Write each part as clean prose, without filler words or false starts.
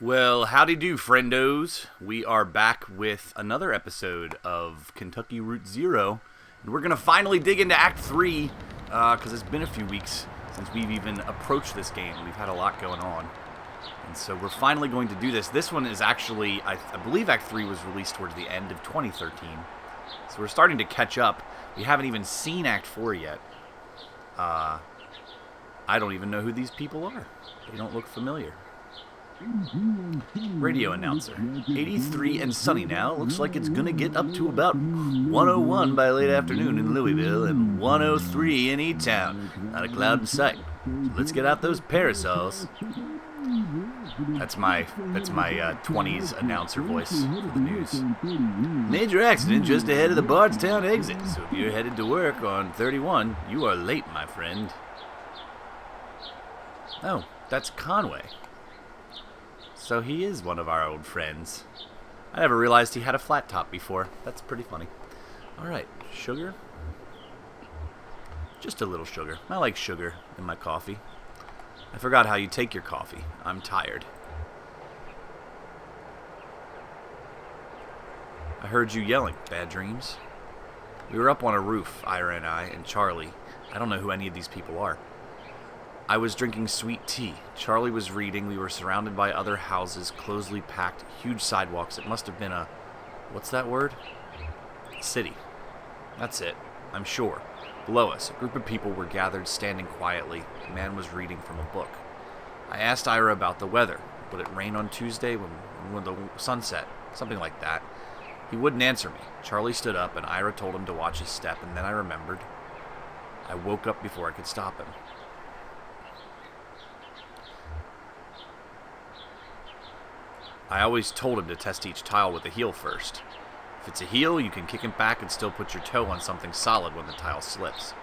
Well, howdy do, friendos. We are back with another episode of Kentucky Route Zero, and we're going to finally dig into Act 3, because it's been a few weeks since we've even approached this game. We've had a lot going on, and so we're finally going to do this. This one is actually, I believe Act 3 was released towards the end of 2013, so we're starting to catch up. We haven't even seen Act 4 yet. I don't even know who these people are. They don't look familiar. Radio announcer. 83 and sunny now. Looks like it's gonna get up to about 101 by late afternoon in Louisville and 103 in E-Town. Not a cloud in sight. So let's get out those parasols. That's my 20s announcer voice for the news. Major accident just ahead of the Bardstown exit. So if you're headed to work on 31, you are late, my friend. Oh, that's Conway. So he is one of our old friends. I never realized he had a flat top before. That's pretty funny. Alright, sugar? Just a little sugar. I like sugar in my coffee. I forgot how you take your coffee. I'm tired. I heard you yelling. Bad dreams? We were up on a roof, Ira and I, and Charlie. I don't know who any of these people are. I was drinking sweet tea. Charlie was reading. We were surrounded by other houses, closely packed, huge sidewalks. It must have been a... what's that word? City. That's it. I'm sure. Below us, a group of people were gathered, standing quietly. A man was reading from a book. I asked Ira about the weather. Would it rain on Tuesday when the sun set? Something like that. He wouldn't answer me. Charlie stood up, and Ira told him to watch his step, and then I remembered. I woke up before I could stop him. I always told him to test each tile with the heel first. If it's a heel, you can kick it back and still put your toe on something solid when the tile slips.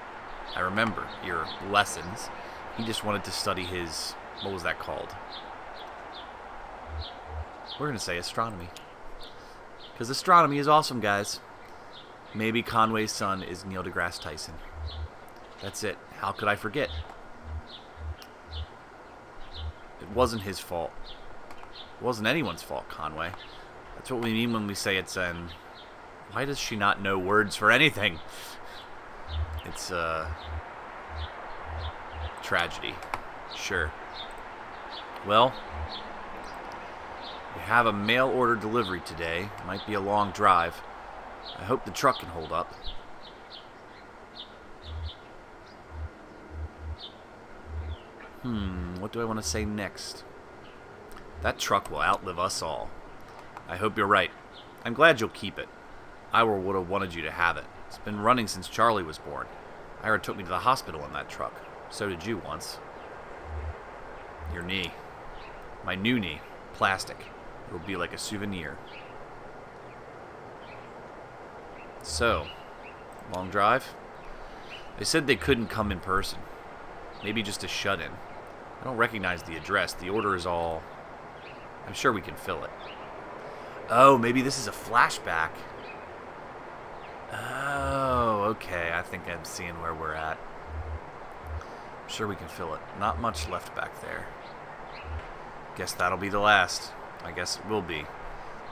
I remember your lessons. He just wanted to study his... what was that called? We're going to say astronomy. Because astronomy is awesome, guys. Maybe Conway's son is Neil deGrasse Tyson. That's it. How could I forget? It wasn't his fault. It wasn't anyone's fault, Conway. That's what we mean when we say it's an... why does she not know words for anything? It's a... tragedy. Sure. Well, we have a mail order delivery today. Might be a long drive. I hope the truck can hold up. What do I want to say next? That truck will outlive us all. I hope you're right. I'm glad you'll keep it. I would have wanted you to have it. It's been running since Charlie was born. Ira took me to the hospital in that truck. So did you once. Your knee. My new knee. Plastic. It'll be like a souvenir. So, long drive? They said they couldn't come in person. Maybe just a shut-in. I don't recognize the address. The order is all... I'm sure we can fill it. Oh, maybe this is a flashback. Oh, okay. I think I'm seeing where we're at. I'm sure we can fill it. Not much left back there. Guess that'll be the last. I guess it will be.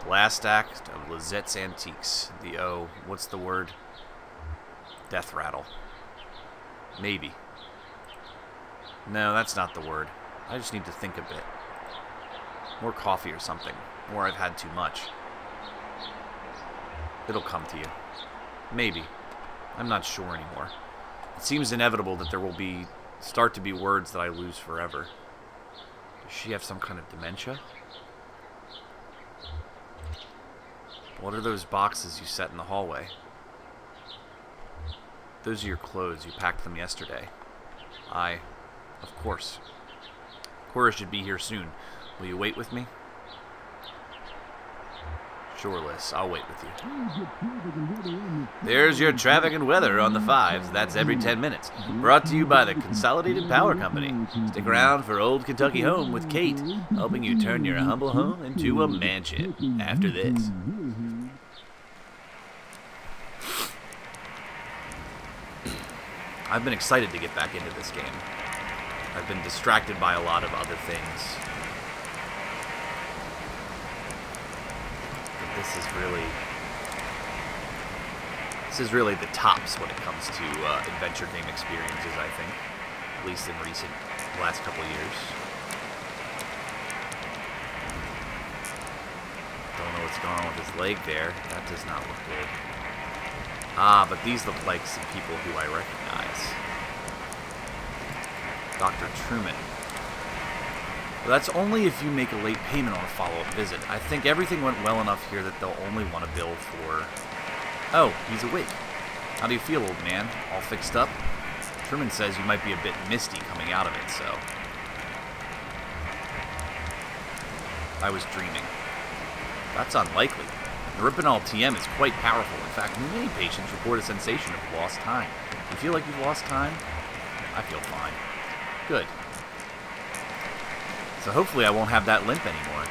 The last act of Lizette's Antiques. The, what's the word? Death rattle. Maybe. No, that's not the word. I just need to think a bit. More coffee or something. Or I've had too much. It'll come to you. Maybe. I'm not sure anymore. It seems inevitable that there will start to be words that I lose forever. Does she have some kind of dementia? What are those boxes you set in the hallway? Those are your clothes. You packed them yesterday. Of course. Cora should be here soon. Will you wait with me? Sure, Liz. I'll wait with you. There's your traffic and weather on the 5s. That's every 10 minutes. Brought to you by the Consolidated Power Company. Stick around for Old Kentucky Home with Kate, helping you turn your humble home into a mansion after this. I've been excited to get back into this game. I've been distracted by a lot of other things. This is really the tops when it comes to adventure game experiences, I think. At least in last couple of years. Don't know what's going on with his leg there. That does not look good. Ah, but these look like some people who I recognize. Dr. Truman. Well, that's only if you make a late payment on a follow-up visit. I think everything went well enough here that they'll only want to bill for... Oh, he's awake. How do you feel, old man? All fixed up? Truman says you might be a bit misty coming out of it, so... I was dreaming. That's unlikely. Neuropinol TM is quite powerful. In fact, many patients report a sensation of lost time. You feel like you've lost time? I feel fine. Good. So hopefully I won't have that limp anymore.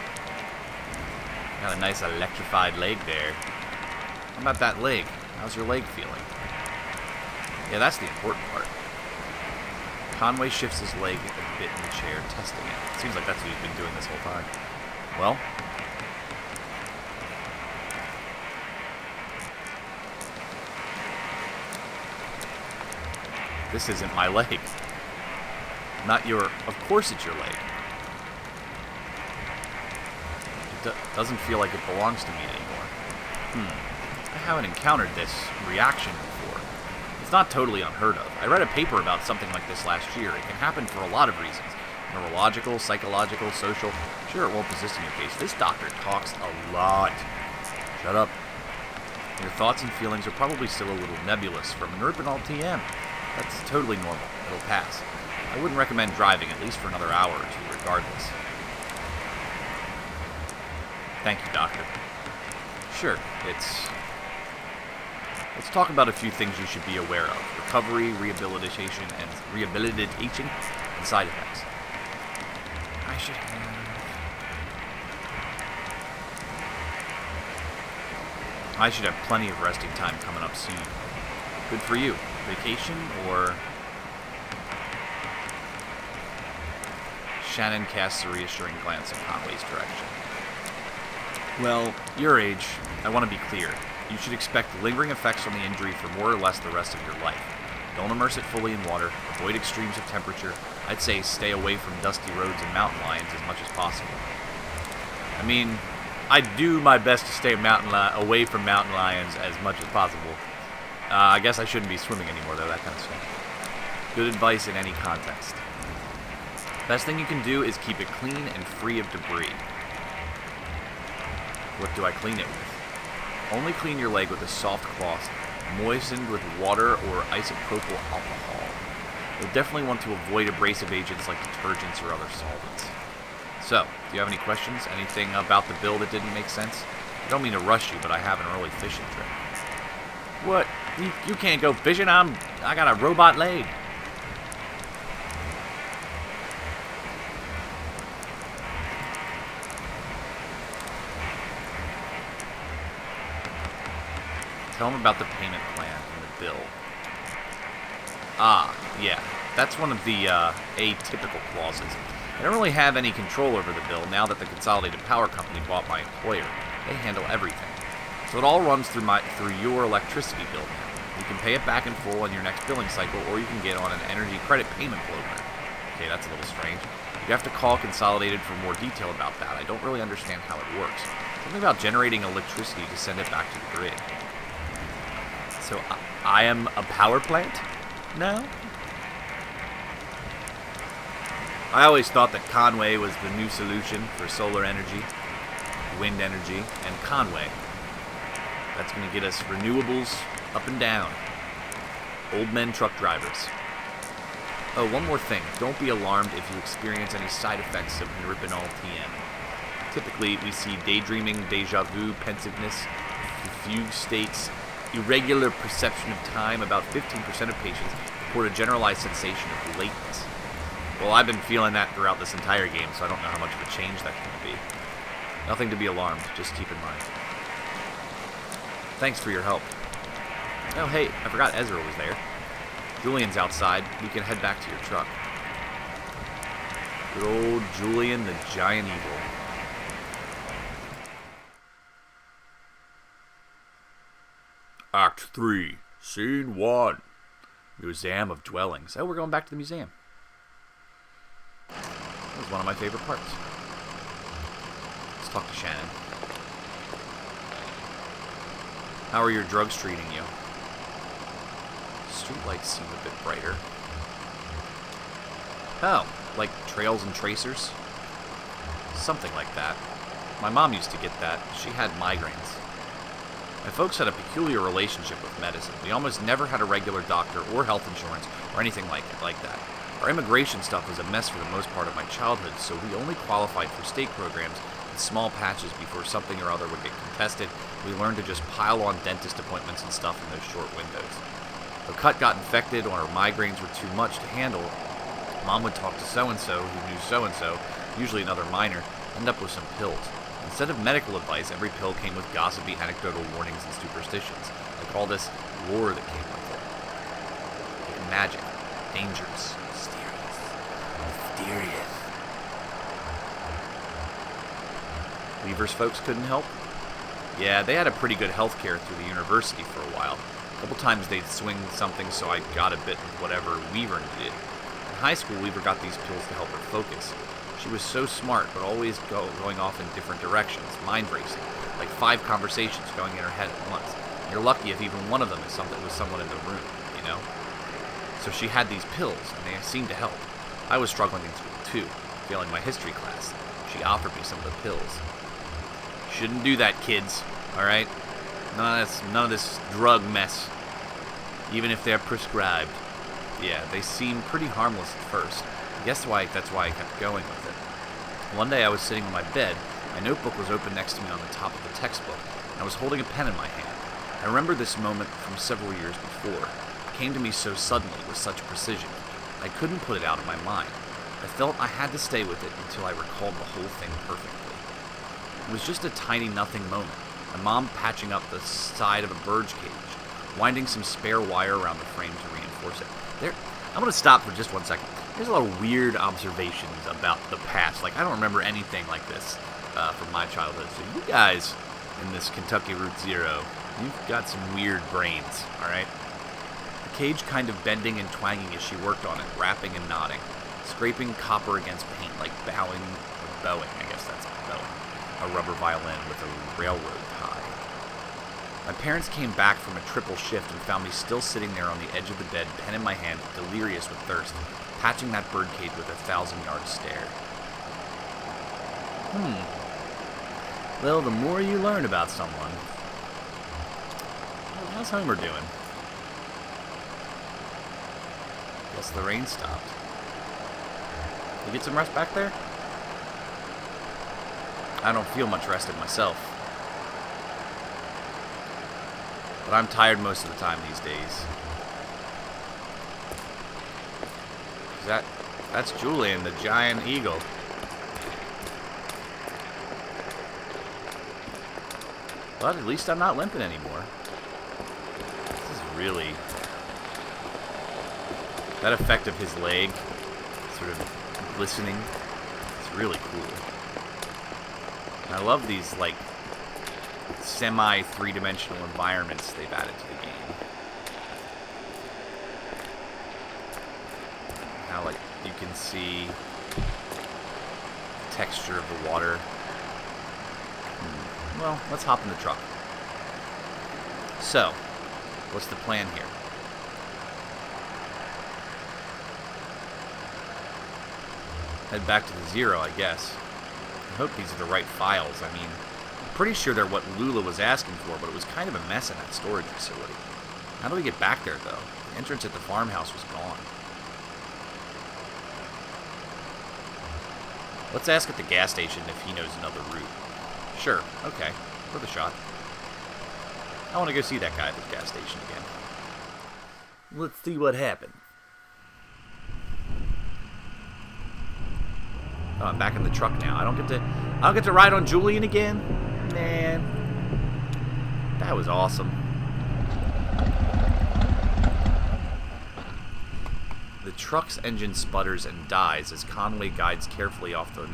Got a nice electrified leg there. How about that leg? How's your leg feeling? Yeah, that's the important part. Conway shifts his leg a bit in the chair, testing it. Seems like that's what he's been doing this whole time. Well... This isn't my leg. Not your... Of course it's your leg. It doesn't feel like it belongs to me anymore. I haven't encountered this reaction before. It's not totally unheard of. I read a paper about something like this last year. It can happen for a lot of reasons. Neurological, psychological, social. Sure, it won't persist in your case. This doctor talks a lot. Shut up. Your thoughts and feelings are probably still a little nebulous from Neuropinol TM. That's totally normal. It'll pass. I wouldn't recommend driving, at least for another hour or two, regardless. Thank you, doctor. Sure, Let's talk about a few things you should be aware of. Recovery, rehabilitation, and side effects. I should have plenty of resting time coming up soon. Good for you. Vacation, or... Shannon casts a reassuring glance in Conway's direction. Well, your age, I want to be clear. You should expect lingering effects from the injury for more or less the rest of your life. Don't immerse it fully in water. Avoid extremes of temperature. I'd say stay away from dusty roads and mountain lions as much as possible. I mean, I do my best to stay away from mountain lions as much as possible. I guess I shouldn't be swimming anymore, though, that kind of stuff. Good advice in any context. Best thing you can do is keep it clean and free of debris. What do I clean it with? Only clean your leg with a soft cloth, moistened with water or isopropyl alcohol. You'll definitely want to avoid abrasive agents like detergents or other solvents. So, do you have any questions? Anything about the bill that didn't make sense? I don't mean to rush you, but I have an early fishing trip. What? You can't go fishing? I got a robot leg. Tell them about the payment plan and the bill. Ah, yeah. That's one of the atypical clauses. I don't really have any control over the bill now that the Consolidated Power Company bought my employer. They handle everything. So it all runs through your electricity bill now. You can pay it back in full on your next billing cycle, or you can get on an energy credit payment program. Okay, that's a little strange. You have to call Consolidated for more detail about that. I don't really understand how it works. Something about generating electricity to send it back to the grid. So I am a power plant now? I always thought that Conway was the new solution for solar energy, wind energy, and Conway. That's going to get us renewables up and down. Old men truck drivers. Oh, one more thing. Don't be alarmed if you experience any side effects of Neuropinol TM. Typically, we see daydreaming, deja vu, pensiveness, confused states, irregular perception of time. About 15% of patients report a generalized sensation of lateness. Well, I've been feeling that throughout this entire game, so I don't know how much of a change that can be. Nothing to be alarmed, just keep in mind. Thanks for your help. Oh, hey, I forgot Ezra was there. Julian's outside. We can head back to your truck. Good old Julian, the giant eagle. 3, Scene 1. Museum of Dwellings. Oh, we're going back to the museum. That was one of my favorite parts. Let's talk to Shannon. How are your drugs treating you? Streetlights seem a bit brighter. Oh, like trails and tracers? Something like that. My mom used to get that. She had migraines. My folks had a peculiar relationship with medicine. We almost never had a regular doctor or health insurance or anything like that. Our immigration stuff was a mess for the most part of my childhood, so we only qualified for state programs in small patches before something or other would get contested. We learned to just pile on dentist appointments and stuff in those short windows. If a cut got infected or our migraines were too much to handle, Mom would talk to so-and-so who knew so-and-so, usually another minor, end up with some pills. Instead of medical advice, every pill came with gossipy anecdotal warnings and superstitions, like all this lore that came with it. Like magic, dangerous, mysterious. Weaver's folks couldn't help? Yeah, they had a pretty good health care through the university for a while. A couple times they'd swing something so I got a bit with whatever Weaver needed. In high school, Weaver got these pills to help her focus. She was so smart, but always going off in different directions, mind racing, like 5 conversations going in her head at once. You're lucky if even one of them is with someone in the room, you know? So she had these pills, and they seemed to help. I was struggling in school, too, failing my history class. She offered me some of the pills. Shouldn't do that, kids, alright? None of this drug mess, even if they're prescribed. Yeah, they seem pretty harmless at first. I guess that's why I kept going with it. One day I was sitting on my bed, my notebook was open next to me on the top of the textbook, and I was holding a pen in my hand. I remember this moment from several years before. It came to me so suddenly, with such precision. I couldn't put it out of my mind. I felt I had to stay with it until I recalled the whole thing perfectly. It was just a tiny nothing moment. My mom patching up the side of a bird's cage, winding some spare wire around the frame to reinforce it. I'm going to stop for just 1 second. There's a lot of weird observations about the past. Like, I don't remember anything like this from my childhood. So you guys in this Kentucky Route Zero, you've got some weird brains, all right? The cage kind of bending and twanging as she worked on it, rapping and nodding, scraping copper against paint like bowing, I guess that's bowing, a rubber violin with a railroad tie. My parents came back from a triple shift and found me still sitting there on the edge of the bed, pen in my hand, delirious with thirst, patching that birdcage with a 1,000-yard stare. Well, the more you learn about someone... How's Homer doing? Guess the rain stopped. You get some rest back there? I don't feel much rested myself. But I'm tired most of the time these days. That's Julian, the giant eagle. But at least I'm not limping anymore. This is really... That effect of his leg sort of glistening. It's really cool. And I love these, like, semi-three-dimensional environments they've added to the game. Now, like, you can see the texture of the water. Well, let's hop in the truck. So, what's the plan here? Head back to the Zero, I guess. I hope these are the right files. I mean, I'm pretty sure they're what Lula was asking for, but it was kind of a mess in that storage facility. How do we get back there, though? The entrance at the farmhouse was gone. Let's ask at the gas station if he knows another route. Sure, okay. Worth a shot. I want to go see that guy at the gas station again. Let's see what happened. Oh, I'm back in the truck now. I don't get to ride on Julian again? Man. That was awesome. The truck's engine sputters and dies as Conway guides carefully off the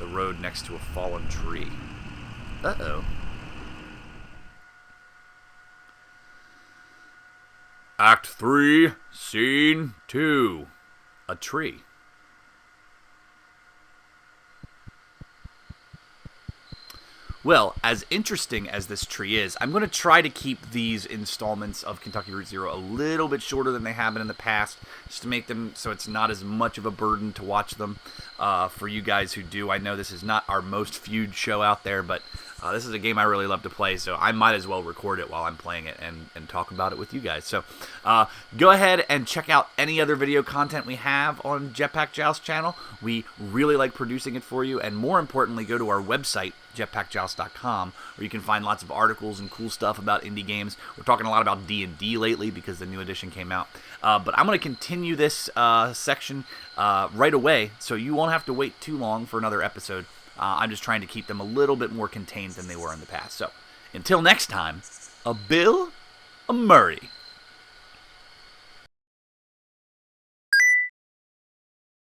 road next to a fallen tree. Uh-oh. Act 3, Scene 2. A tree. Well, as interesting as this tree is, I'm going to try to keep these installments of Kentucky Route Zero a little bit shorter than they have been in the past, just to make them so it's not as much of a burden to watch them for you guys who do. I know this is not our most viewed show out there, but this is a game I really love to play, so I might as well record it while I'm playing it and talk about it with you guys. So go ahead and check out any other video content we have on Jetpack Joust channel. We really like producing it for you, and more importantly, go to our website, jetpackjoust.com, where you can find lots of articles and cool stuff about indie games. We're talking a lot about D&D lately because the new edition came out. But I'm going to continue this section right away, so you won't have to wait too long for another episode. I'm just trying to keep them a little bit more contained than they were in the past. So, until next time, a Bill, a Murray.